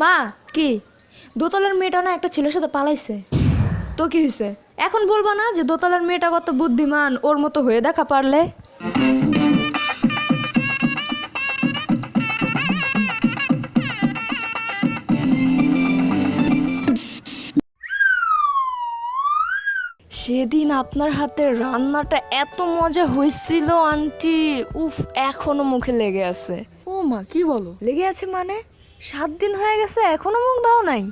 মা কি দোতলার মেয়েটা না একটা ছেলের সাথে পালাইছে। তো কি হয়েছে? এখন বলবো না যে দোতলার মেয়েটা কত বুদ্ধিমান, ওর মতো হয়ে দেখা পারলে। সেদিন আপনার হাতের রান্নাটা এত মজা হয়েছিল আন্টি, উফ এখনো মুখে লেগে আছে। ও মা কি বলো, লেগে আছে মানে? 7 দিন হয়ে গেছে এখনো মুখ দাও নাই?